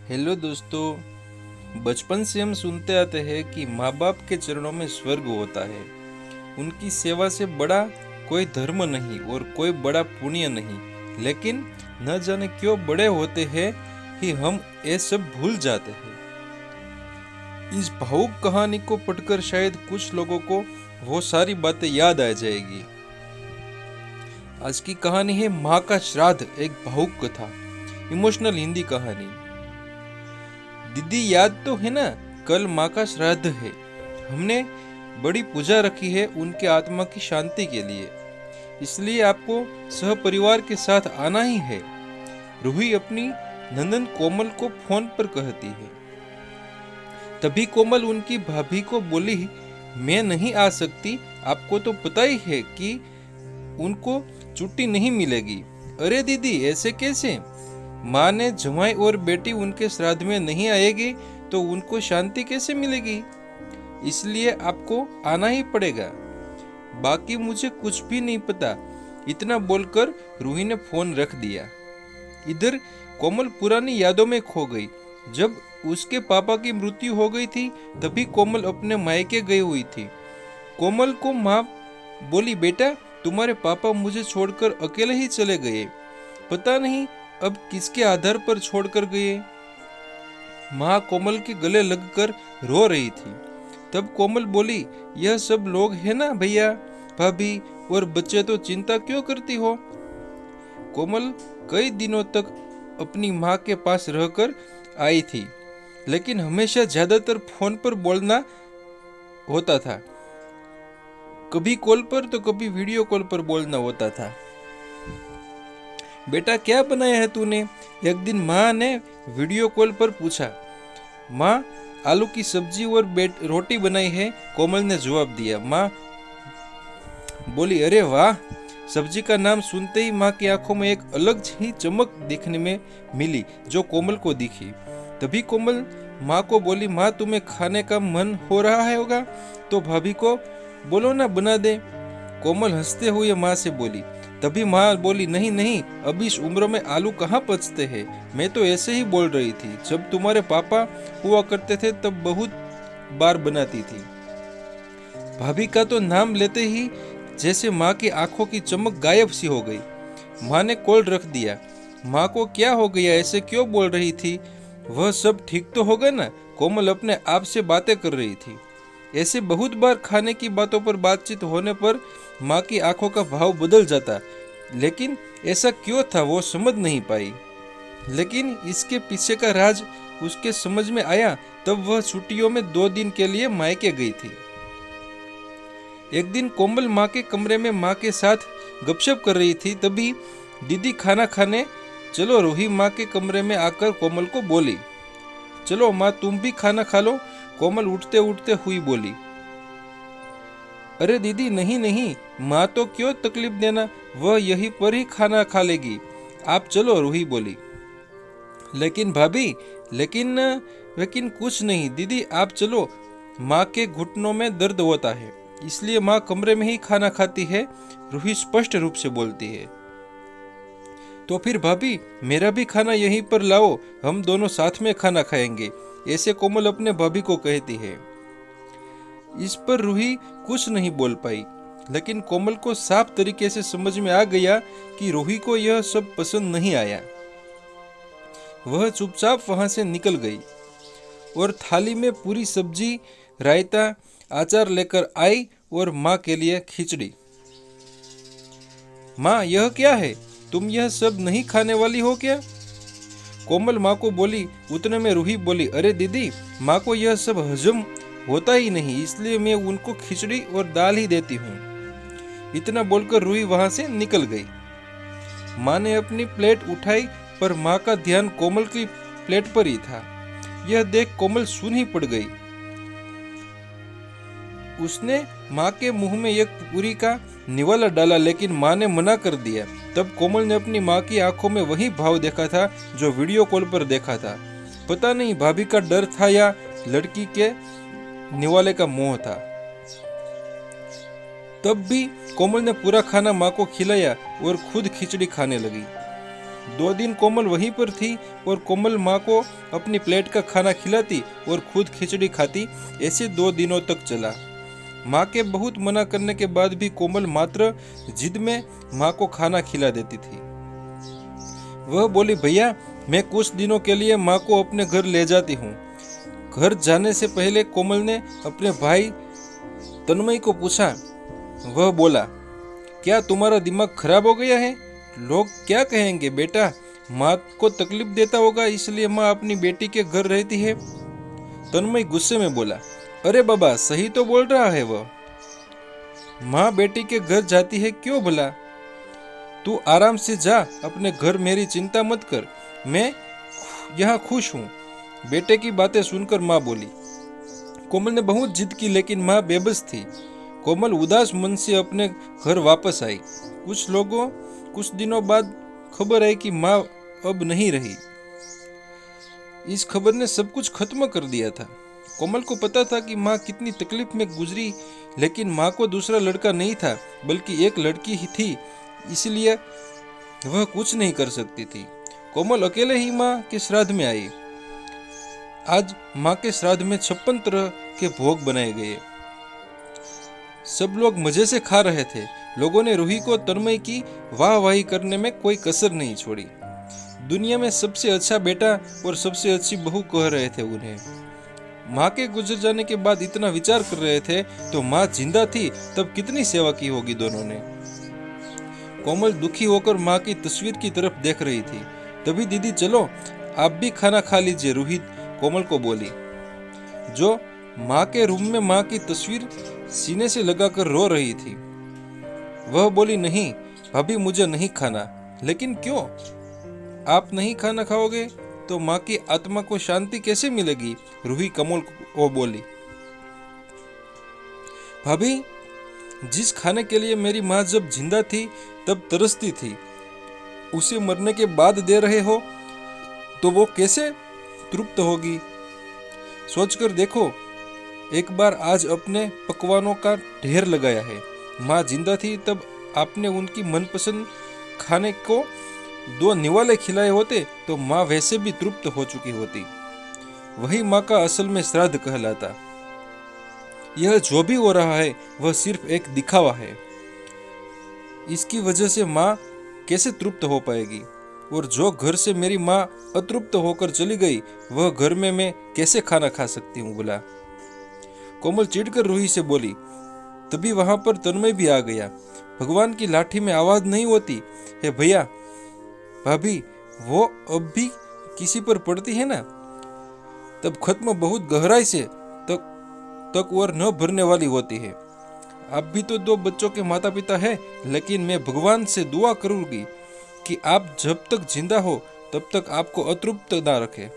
Hello दोस्तों। बचपन से हम सुनते आते हैं कि माँ बाप के चरणों में स्वर्ग होता है। उनकी सेवा से बड़ा कोई धर्म नहीं और कोई बड़ा पुण्य नहीं, लेकिन न जाने क्यों बड़े होते हैं ही हम ये सब भूल जाते हैं। इस भावुक कहानी को पढ़कर शायद कुछ लोगों को वो सारी बातें याद आ जाएगी। आज की कहानी है माँ का श्राद्ध, एक भावुक कथा, इमोशनल हिंदी कहानी। दीदी याद तो है ना, कल माँ का श्राद्ध है। हमने बड़ी पूजा रखी है उनके आत्मा की शांति के लिए, इसलिए आपको सहपरिवार के साथ आना ही है। रूही अपनी नंदन कोमल को फोन पर कहती है। तभी कोमल उनकी भाभी को बोली, मैं नहीं आ सकती, आपको तो पता ही है कि उनको छुट्टी नहीं मिलेगी। अरे दीदी, ऐसे कैसे? माँ ने जमाई और बेटी उनके श्राद्ध में नहीं आएगी तो उनको शांति कैसे मिलेगी? इसलिए आपको आना ही पड़ेगा। बाकी मुझे कुछ भी नहीं पता। इतना बोलकर रूही ने फोन रख दिया। इधर कोमल पुरानी यादों में खो गई। जब उसके पापा की मृत्यु हो गई थी तभी कोमल अपने मायके गई हुई थी। कोमल को माँ बोली, बेटा तुम्हारे पापा मुझे छोड़कर अकेले ही चले गए, पता नहीं अब किसके आधार पर छोड़कर गए। माँ कोमल के गले लगकर रो रही थी। तब कोमल बोली, यह सब लोग है ना भैया, भाभी और बच्चे, तो चिंता क्यों करती हो? कोमल कई दिनों तक अपनी माँ के पास रहकर आई थी, लेकिन हमेशा ज्यादातर फोन पर बोलना होता था। कभी कॉल पर तो कभी वीडियो कॉल पर बोलना होता था। बेटा क्या बनाया है तूने? एक दिन माँ ने वीडियो कॉल पर पूछा। माँ आलू की सब्जी और रोटी बनाई है, कोमल ने जवाब दिया। माँ बोली, अरे वाह। सब्जी का नाम सुनते ही माँ की आंखों में एक अलग ही चमक देखने में मिली जो कोमल को दिखी। तभी कोमल माँ को बोली, माँ तुम्हें खाने का मन हो रहा है होगा तो भाभी को बोलो ना बना दे। कोमल हंसते हुए माँ से बोली। तभी माँ बोली, नहीं नहीं, अभी इस उम्र में आलू कहाँ पचते हैं, मैं तो ऐसे ही बोल रही थी। जब तुम्हारे पापा हुआ करते थे तब बहुत बार बनाती थी। भाभी का तो नाम लेते ही जैसे माँ की आंखों की चमक गायब सी हो गई। माँ ने कॉल रख दिया। माँ को क्या हो गया, ऐसे क्यों बोल रही थी? वह सब ठीक तो होगा ना? कोमल अपने आप से बातें कर रही थी। ऐसे बहुत बार खाने की बातों पर बातचीत होने पर माँ की आंखों का भाव बदल जाता, लेकिन ऐसा क्यों था वो समझ नहीं पाई। लेकिन इसके पीछे का राज उसके समझ में आया तब वह छुट्टियों में 2 दिन के लिए मायके गई थी। एक दिन कोमल माँ के कमरे में माँ के साथ गपशप कर रही थी। तभी दीदी खाना खाने चलो। रूही माँ के कमरे में आकर कोमल को बोली, चलो माँ तुम भी खाना खा लो। कोमल उठते उठते हुई बोली, अरे दीदी नहीं नहीं, माँ तो क्यों तकलीफ देना, वह यहीं पर ही खाना खा लेगी, आप चलो। रूही बोली। लेकिन भाभी, लेकिन कुछ नहीं दीदी, आप चलो। माँ के घुटनों में दर्द होता है, इसलिए माँ कमरे में ही खाना खाती है, रूही स्पष्ट रूप से बोलती है। तो फिर भाभी मेरा भी खाना यहीं पर लाओ, हम दोनों साथ में खाना खाएंगे, ऐसे कोमल अपने भाभी को कहती है। इस पर रूही कुछ नहीं बोल पाई, लेकिन कोमल को साफ तरीके से समझ में आ गया कि रूही को यह सब पसंद नहीं आया। वह चुपचाप वहां से निकल गई और थाली में पूरी सब्जी, रायता, अचार लेकर आई और माँ के लिए खिचड़ी। माँ यह क्या है, तुम यह सब नहीं खाने वाली हो क्या? कोमल माँ को बोली। उतने में रूही बोली, अरे दीदी, माँ को यह सब हजम होता ही नहीं, इसलिए मैं उनको खिचड़ी और दाल ही देती हूँ। इतना बोलकर रूही वहां से निकल गई। माँ ने अपनी प्लेट उठाई पर माँ का ध्यान कोमल की प्लेट पर ही था। यह देख कोमल सून ही पड़ गई। उसने माँ के मुंह में एक पूरी का निवाला डाला, लेकिन माँ ने मना कर दिया। तब कोमल ने अपनी माँ की आंखों में वही भाव देखा था जो वीडियो कॉल पर देखा था। पता नहीं भाभी का डर था या लड़की के निवाले का मोह था। तब भी कोमल ने पूरा खाना माँ को खिलाया और खुद खिचड़ी खाने लगी। 2 दिन कोमल वहीं पर थी और कोमल माँ को अपनी प्लेट का खाना खिलाती और खुद खिचड़ी खाती। ऐसे 2 दिनों तक चला। माँ के बहुत मना करने के बाद भी कोमल मात्र जिद में माँ को खाना खिला देती थी। वह बोली, भैया मैं कुछ दिनों के लिए माँ को अपने घर ले जाती हूँ। घर जाने से पहले कोमल ने अपने भाई तन्मय को पूछा। वह बोला, क्या तुम्हारा दिमाग खराब हो गया है? लोग क्या कहेंगे? बेटा माँ को तकलीफ देता होगा इसलिए माँ अपनी बेटी के घर रहती है। तन्मय गुस्से में बोला, अरे बाबा सही तो बोल रहा है वह। माँ बेटी के घर जाती है क्यों भला? तू आराम से जा अपने घर, मेरी चिंता मत कर, मैं यहाँ खुश हूँ। बेटे की बातें सुनकर माँ बोली। कोमल ने बहुत जिद की लेकिन माँ बेबस थी। कोमल उदास मन से अपने घर वापस आई। कुछ दिनों बाद खबर आई कि माँ अब नहीं रही। इस खबर ने सब कुछ खत्म कर दिया था। कोमल को पता था कि माँ कितनी तकलीफ में गुजरी, लेकिन माँ को दूसरा लड़का नहीं था बल्कि एक लड़की ही थी, इसलिए वह कुछ नहीं कर सकती थी। कोमल अकेले ही माँ के श्राद्ध में आई। आज माँ के श्राद्ध में 56 तरह के भोग बनाए गए। सब लोग मजे से खा रहे थे। लोगों ने रूही को तन्मय की वाहवाही करने में कोई कसर नहीं छोड़ी। दुनिया में सबसे अच्छा बेटा और सबसे अच्छी बहू कह रहे थे उन्हें। माँ के गुजर जाने के बाद इतना विचार कर रहे थे तो माँ जिंदा थी तब कितनी सेवा की होगी दोनों ने। कोमल दुखी होकर माँ की तस्वीर की तरफ देख रही थी। तभी दीदी चलो आप भी खाना खा लीजिए, रूही कोमल को बोली, जो माँ के रूम में माँ की तस्वीर सीने से लगाकर रो रही थी। वह बोली, नहीं भाभी मुझे नहीं खाना। लेकिन क्यों? आप नहीं खाना खाओगे तो माँ की आत्मा को शांति कैसे मिलेगी? रूही कोमल को बोली। भाभी जिस खाने के लिए मेरी माँ जब जिंदा थी तब तरसती थी, उसे मरने के बाद दे रहे हो तो वो कैसे तृप्त होगी? सोचकर देखो, एक बार आज अपने पकवानों का ढेर लगाया है। माँ जिंदा थी तब आपने उनकी मनपसंद खाने को 2 निवाले खिलाए होते तो माँ वैसे भी तृप्त हो चुकी होती। वही माँ का असल में श्राद्ध कहलाता। यह जो भी हो रहा है वह सिर्फ एक दिखावा है। इसकी वजह से माँ कैसे तृप्त हो पाएगी? और जो घर से मेरी माँ अतृप्त होकर चली गई वह घर में मैं कैसे खाना खा सकती हूँ बोला। कोमल चिढ़कर रूही से बोली। तभी वहां पर तन्मय भी आ गया। भगवान की लाठी में आवाज नहीं होती है भैया, भाभी वो अब भी किसी पर पड़ती है ना तब खत्म बहुत गहराई से तक और न भरने वाली होती है। आप भी तो 2 बच्चों के माता पिता हैं, लेकिन मैं भगवान से दुआ करूंगी कि आप जब तक जिंदा हो तब तक आपको अतृप्त ना रखे।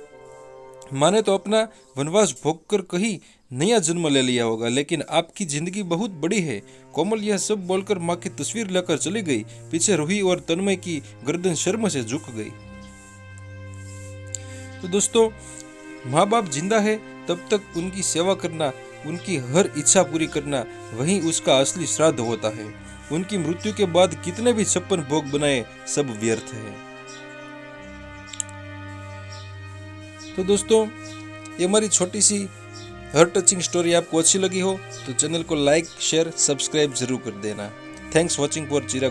माँ ने तो अपना वनवास भोगकर कहीं नया जन्म ले लिया होगा, लेकिन आपकी जिंदगी बहुत बड़ी है। कोमल यह सब बोलकर माँ की तस्वीर लेकर चली गई। पीछे रूही और तन्मय की गर्दन शर्म से झुक गई। तो दोस्तों, माँ बाप जिंदा है तब तक उनकी सेवा करना, उनकी हर इच्छा पूरी करना, वही उसका असली श्राद्ध होता है। उनकी मृत्यु के बाद कितने भी 56 भोग बनाए सब व्यर्थ है। तो दोस्तों, ये हमारी छोटी सी हर टचिंग स्टोरी आपको अच्छी लगी हो तो चैनल को लाइक, शेयर, सब्सक्राइब जरूर कर देना। Thanks watching for Chirag.